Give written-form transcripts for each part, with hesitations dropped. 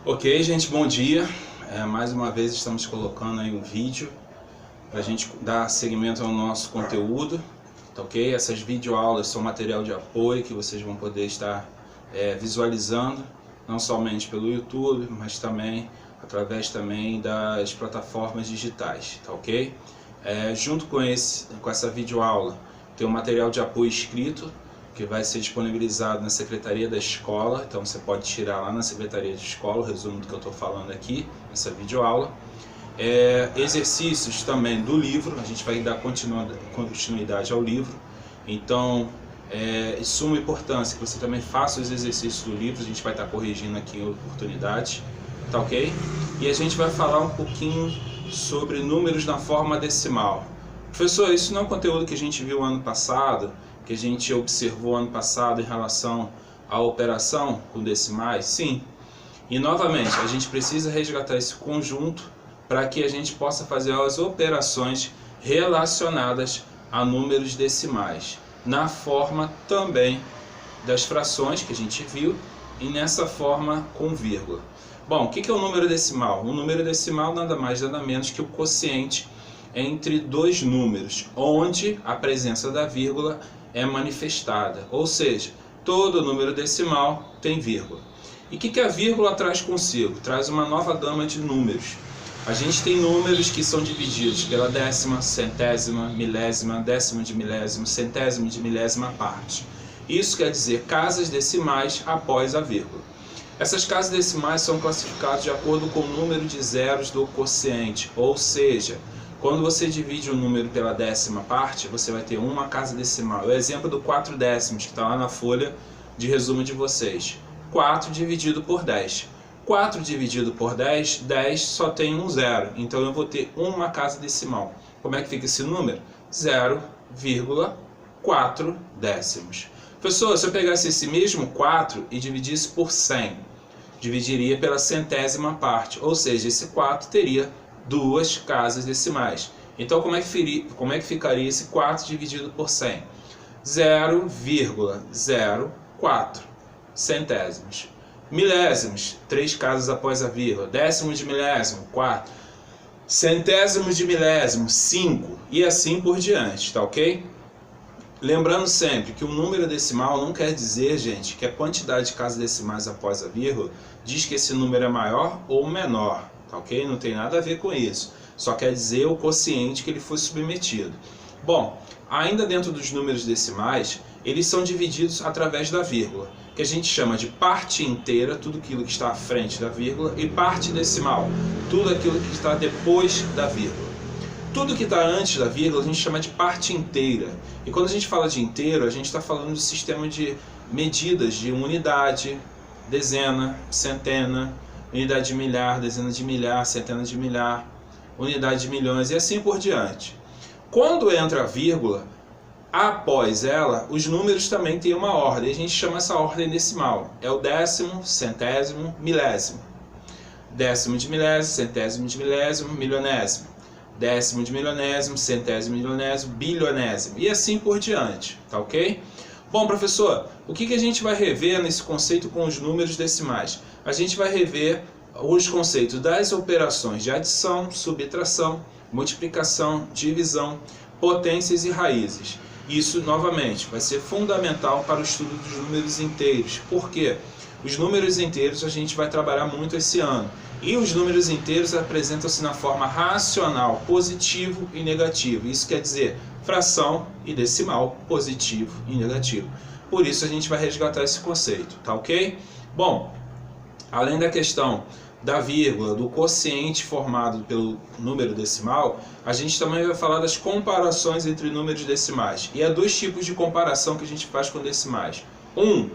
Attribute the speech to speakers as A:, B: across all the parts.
A: Ok, gente, bom dia. Mais uma vez estamos colocando aí um vídeo para a gente dar seguimento ao nosso conteúdo, tá ok? Essas videoaulas são material de apoio que vocês vão poder estar visualizando, não somente pelo YouTube, mas também através das plataformas digitais, tá ok? Junto com essa videoaula tem um material de apoio escrito, que vai ser disponibilizado na Secretaria da Escola, então você pode tirar lá na Secretaria de Escola o resumo do que eu estou falando aqui, nessa videoaula. Exercícios também do livro, a gente vai dar continuidade ao livro, então de suma importância que você também faça os exercícios do livro, a gente vai estar corrigindo aqui em oportunidade, tá ok? E a gente vai falar um pouquinho sobre números na forma decimal. Professor, isso não é um conteúdo que a gente viu ano passado, que a gente observou ano passado em relação à operação com decimais? Sim. E novamente, a gente precisa resgatar esse conjunto para que a gente possa fazer as operações relacionadas a números decimais, na forma também das frações que a gente viu e nessa forma com vírgula. Bom, o que é o número decimal? O número decimal nada mais nada menos que o quociente entre dois números, onde a presença da vírgula é manifestada, ou seja, todo número decimal tem vírgula. E o que a vírgula traz consigo? Traz uma nova gama de números. A gente tem números que são divididos pela décima, centésima, milésima, décimo de milésimo, centésimo de milésima parte. Isso quer dizer casas decimais após a vírgula. Essas casas decimais são classificadas de acordo com o número de zeros do quociente, ou seja, quando você divide um número pela décima parte, você vai ter uma casa decimal. O exemplo do 4 décimos, que está lá na folha de resumo de vocês. 4 dividido por 10. 4 dividido por 10, 10 só tem um zero. Então eu vou ter uma casa decimal. Como é que fica esse número? 0,4 décimos. Professor, se eu pegasse esse mesmo 4 e dividisse por 100, dividiria pela centésima parte. Ou seja, esse 4 teria duas casas decimais. Então como é que ficaria esse 4 dividido por 100? 0,04 centésimos. Milésimos, 3 casas após a vírgula. Décimos de milésimo, 4. Centésimos de milésimo, 5. E assim por diante, tá ok? Lembrando sempre que o número decimal não quer dizer, gente, que a quantidade de casas decimais após a vírgula diz que esse número é maior ou menor. Tá ok? Não tem nada a ver com isso. Só quer dizer o quociente que ele foi submetido. Bom, ainda dentro dos números decimais, eles são divididos através da vírgula, que a gente chama de parte inteira, tudo aquilo que está à frente da vírgula, e parte decimal, tudo aquilo que está depois da vírgula. Tudo que está antes da vírgula a gente chama de parte inteira. E quando a gente fala de inteiro, a gente está falando do sistema de medidas de unidade, dezena, centena, unidade de milhar, dezena de milhar, centena de milhar, unidade de milhões e assim por diante. Quando entra a vírgula, após ela, os números também têm uma ordem. A gente chama essa ordem decimal. É o décimo, centésimo, milésimo. Décimo de milésimo, centésimo de milésimo, milionésimo. Décimo de milionésimo, centésimo de milionésimo, bilionésimo. E assim por diante, tá ok? Bom, professor, o que a gente vai rever nesse conceito com os números decimais? A gente vai rever os conceitos das operações de adição, subtração, multiplicação, divisão, potências e raízes. Isso, novamente, vai ser fundamental para o estudo dos números inteiros. Por quê? Os números inteiros a gente vai trabalhar muito esse ano. E os números inteiros apresentam-se na forma racional, positivo e negativo. Isso quer dizer fração e decimal, positivo e negativo. Por isso a gente vai resgatar esse conceito, tá ok? Bom, além da questão da vírgula, do quociente formado pelo número decimal, a gente também vai falar das comparações entre números decimais. E há dois tipos de comparação que a gente faz com decimais. Um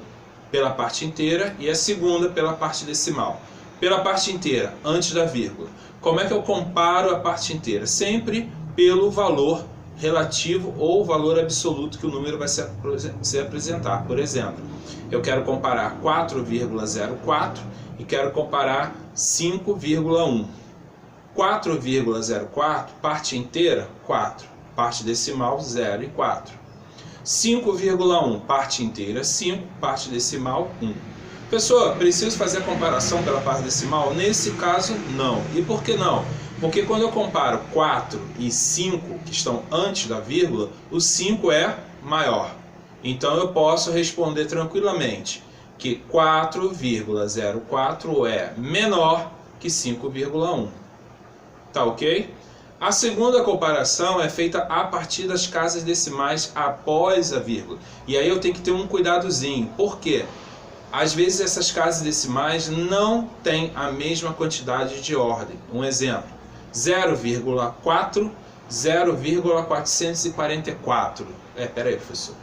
A: pela parte inteira e a segunda pela parte decimal. Pela parte inteira, antes da vírgula. Como é que eu comparo a parte inteira? Sempre pelo valor relativo ou valor absoluto que o número vai se apresentar. Por exemplo, eu quero comparar 4,04 e quero comparar 5,1. 4,04, parte inteira, 4. Parte decimal, 0 e 4. 5,1, parte inteira, 5. Parte decimal, 1. Pessoal, preciso fazer a comparação pela parte decimal? Nesse caso, não. E por que não? Porque quando eu comparo 4 e 5, que estão antes da vírgula, o 5 é maior. Então eu posso responder tranquilamente que 4,04 é menor que 5,1. Tá ok? A segunda comparação é feita a partir das casas decimais após a vírgula. E aí eu tenho que ter um cuidadozinho. Por quê? Às vezes essas casas decimais não têm a mesma quantidade de ordem. Um exemplo, 0,4, 0,444. Peraí, professor.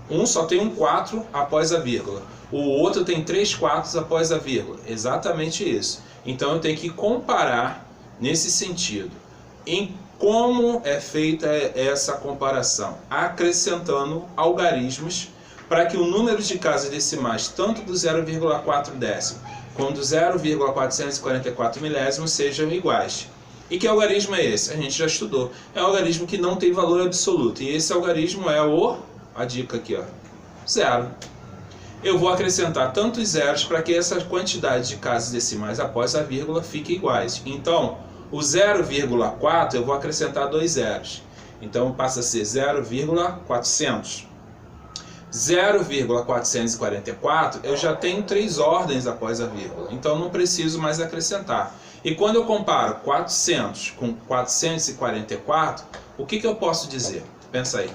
A: Um só tem um 4 após a vírgula. O outro tem 3 quartos após a vírgula. Exatamente isso. Então eu tenho que comparar nesse sentido. Em como é feita essa comparação? Acrescentando algarismos para que o número de casas decimais, tanto do 0,4 décimo como do 0,444 milésimos, sejam iguais. E que algarismo é esse? A gente já estudou. É um algarismo que não tem valor absoluto. E esse algarismo é a dica aqui, ó, zero. Eu vou acrescentar tantos zeros para que essa quantidade de casas decimais após a vírgula fique iguais. Então, o 0,4 eu vou acrescentar 2 zeros. Então passa a ser 0,400. 0,444 eu já tenho 3 ordens após a vírgula. Então não preciso mais acrescentar. E quando eu comparo 400 com 444, o que eu posso dizer? Pensa aí.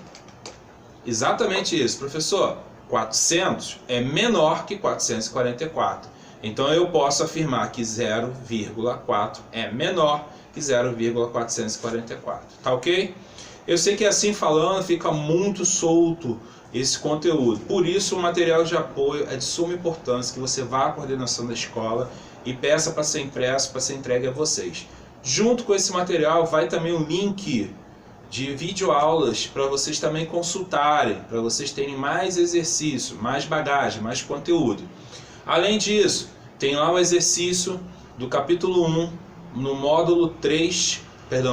A: Exatamente isso, professor. 400 é menor que 444. Então eu posso afirmar que 0,4 é menor que 0,444. Tá ok? Eu sei que assim falando fica muito solto esse conteúdo. Por isso o material de apoio é de suma importância que você vá à coordenação da escola e peça para ser impresso, para ser entregue a vocês. Junto com esse material vai também o link de videoaulas para vocês também consultarem, para vocês terem mais exercício, mais bagagem, mais conteúdo. Além disso, tem lá o exercício do capítulo 1, no módulo 3,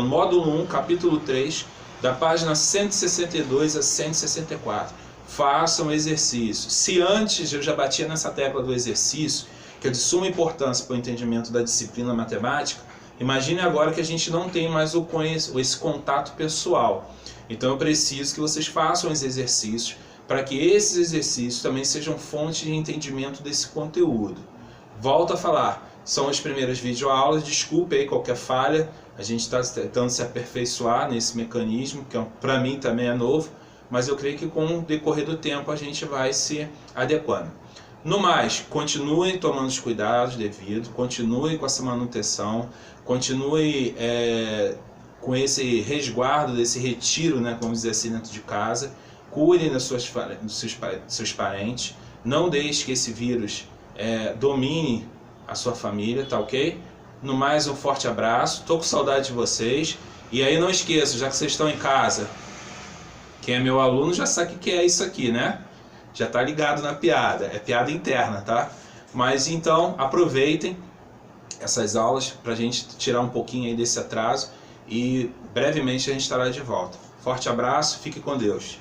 A: módulo 1, capítulo 3, da página 162 a 164. Façam o exercício. Se antes eu já batia nessa tecla do exercício, que é de suma importância para o entendimento da disciplina matemática, imagine agora que a gente não tem mais esse contato pessoal. Então eu preciso que vocês façam os exercícios, para que esses exercícios também sejam fonte de entendimento desse conteúdo. Volto a falar, são as primeiras videoaulas, desculpe aí qualquer falha, a gente está tentando se aperfeiçoar nesse mecanismo, que para mim também é novo, mas eu creio que com o decorrer do tempo a gente vai se adequando. No mais, continue tomando os cuidados devidos, continue com essa manutenção, continue com esse resguardo, desse retiro, né, vamos dizer assim, dentro de casa. Cuidem dos seus parentes, não deixe que esse vírus domine a sua família, tá ok? No mais, um forte abraço, tô com saudade de vocês. E aí não esqueça, já que vocês estão em casa, quem é meu aluno já sabe o que é isso aqui, né? Já tá ligado na piada, é piada interna, tá? Mas então, aproveitem essas aulas pra gente tirar um pouquinho aí desse atraso e brevemente a gente estará de volta. Forte abraço, fique com Deus.